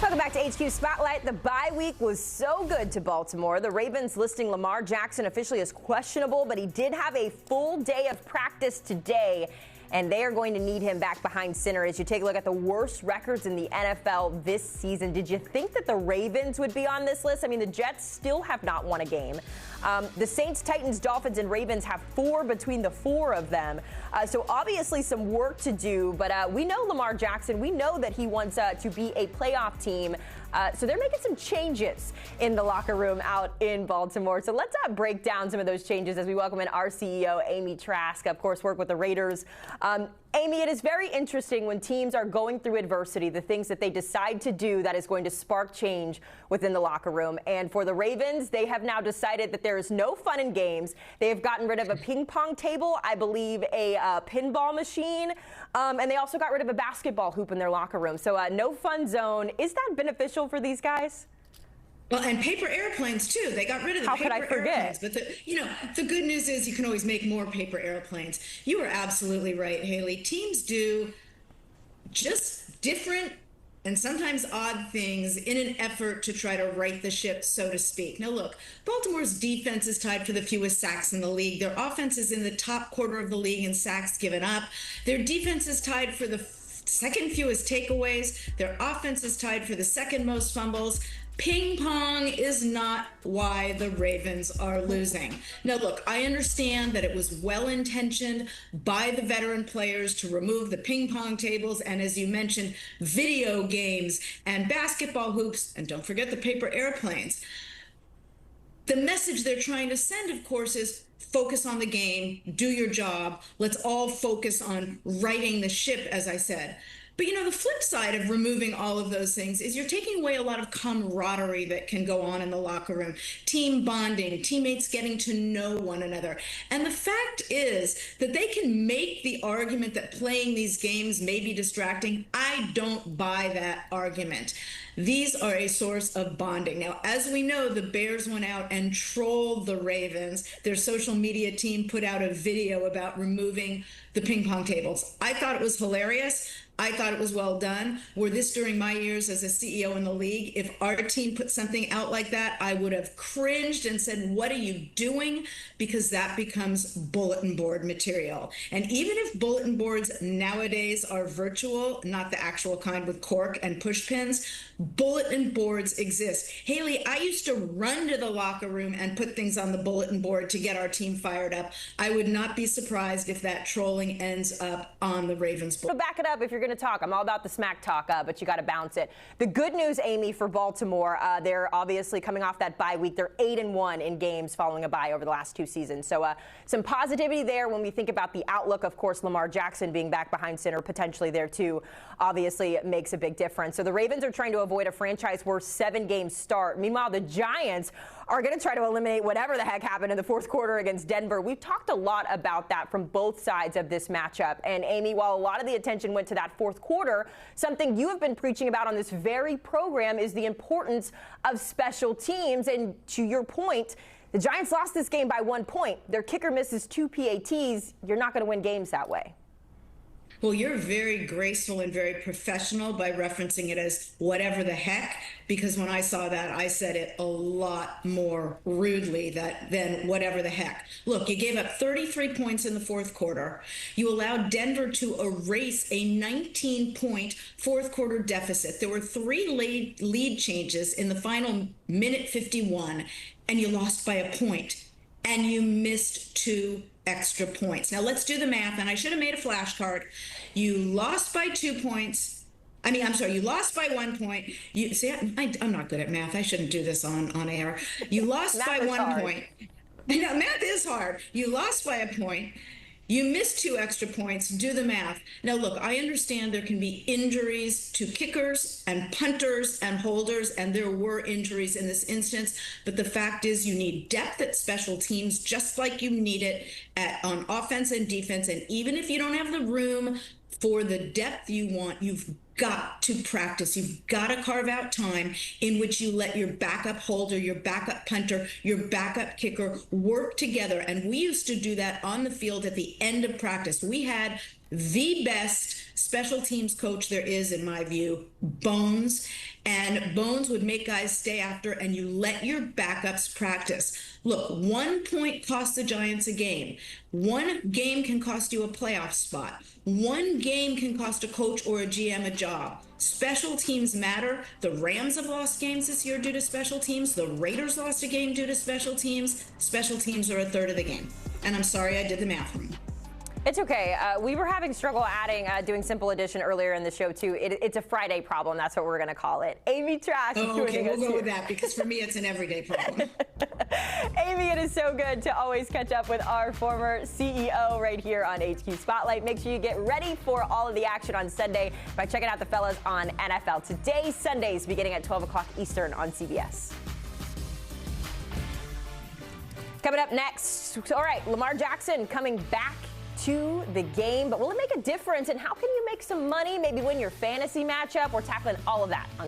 Welcome back to HQ Spotlight. The bye week was so good to Baltimore. The Ravens listing Lamar Jackson officially as questionable, but he did have a full day of practice today, and they are going to need him back behind center. As you take a look at the worst records in the NFL this season, did you think that the Ravens would be on this list? I mean, the Jets still have not won a game. The Saints, Titans, Dolphins, and Ravens have 4 between the 4 of them. So obviously some work to do, but we know Lamar Jackson. We know that he wants to be a playoff team. So they're making some changes in the locker room out in Baltimore. So let's break down some of those changes as we welcome in our CEO, Amy Trask, of course, work with the Raiders. Amy, it is very interesting when teams are going through adversity, the things that they decide to do that is going to spark change within the locker room. And for the Ravens, they have now decided that there is no fun in games. They have gotten rid of a ping pong table, I believe a pinball machine, and they also got rid of a basketball hoop in their locker room. So no fun zone. Is that beneficial for these guys? Well, and paper airplanes, too. They got rid of the paper airplanes. But, the good news is you can always make more paper airplanes. You are absolutely right, Haley. Teams do just different and sometimes odd things in an effort to try to right the ship, so to speak. Now, look, Baltimore's defense is tied for the fewest sacks in the league. Their offense is in the top quarter of the league in sacks given up. Their defense is tied for the second fewest takeaways. Their offense is tied for the second most fumbles. Ping pong is not why the Ravens are losing. Now, look, I understand that it was well-intentioned by the veteran players to remove the ping pong tables and, as you mentioned, video games and basketball hoops, and don't forget the paper airplanes. The message they're trying to send, of course, is focus on the game, do your job. Let's all focus on righting the ship, as I said. But, the flip side of removing all of those things is you're taking away a lot of camaraderie that can go on in the locker room, team bonding, teammates getting to know one another. And the fact is that they can make the argument that playing these games may be distracting. I don't buy that argument. These are a source of bonding. Now, as we know, the Bears went out and trolled the Ravens. Their social media team put out a video about removing the ping pong tables. I thought it was hilarious. I thought it was well done. Were this during my years as a CEO in the league, if our team put something out like that, I would have cringed and said, what are you doing? Because that becomes bulletin board material. And even if bulletin boards nowadays are virtual, not the actual kind with cork and push pins, bulletin boards exist. Haley, I used to run to the locker room and put things on the bulletin board to get our team fired up. I would not be surprised if that trolling ends up on the Ravens board. So back it up if you're going to talk. I'm all about the smack talk, but you got to bounce it. The good news, Amy, for Baltimore, they're obviously coming off that bye week. They're 8-1 in games following a bye over the last 2 seasons. So some positivity there when we think about the outlook. Of course, Lamar Jackson being back behind center potentially there too, obviously it makes a big difference. So the Ravens are trying to avoid a franchise-worst 7-game start. Meanwhile, the Giants are going to try to eliminate whatever the heck happened in the fourth quarter against Denver. We've talked a lot about that from both sides of this matchup. And Amy, while a lot of the attention went to that fourth quarter, something you have been preaching about on this very program is the importance of special teams. And to your point, the Giants lost this game by 1 point. Their kicker misses 2 PATs. You're not going to win games that way. Well, you're very graceful and very professional by referencing it as whatever the heck, because when I saw that, I said it a lot more rudely than whatever the heck. Look, you gave up 33 points in the fourth quarter. You allowed Denver to erase a 19-point fourth quarter deficit. There were 3 lead changes in the final minute 51, and you lost by a point, and you missed 2 extra points. Now let's do the math, and I should have made a flashcard. You lost by 2 points. You lost by 1 point. You see, I'm not good at math. I shouldn't do this on air. You lost by 1 point. No, math is hard. You lost by a point. You missed 2 extra points. Do the math. Now, look, I understand there can be injuries to kickers and punters and holders, and there were injuries in this instance. But the fact is you need depth at special teams, just like you need it on offense and defense. And even if you don't have the room for the depth you want, you've got to practice. You've got to carve out time in which you let your backup holder, your backup punter, your backup kicker work together. And we used to do that on the field at the end of practice. We had the best special teams coach there is, in my view, Bones. And Bones would make guys stay after, and you let your backups practice. Look, 1 point costs the Giants a game. 1 game can cost you a playoff spot. 1 game can cost a coach or a GM a job. Special teams matter. The Rams have lost games this year due to special teams. The Raiders lost a game due to special teams. Special teams are a third of the game. And I'm sorry I did the math wrong. It's okay. We were having struggle doing Simple Addition earlier in the show, too. It's a Friday problem. That's what we're going to call it. Amy Trask. Oh, okay. We'll go with that, because for me, it's an everyday problem. Amy, it is so good to always catch up with our former CEO right here on HQ Spotlight. Make sure you get ready for all of the action on Sunday by checking out the fellas on NFL Today, Sundays, beginning at 12 o'clock Eastern on CBS. Coming up next, all right, Lamar Jackson coming back to the game, but will it make a difference? And how can you make some money, maybe win your fantasy matchup? We're tackling all of that on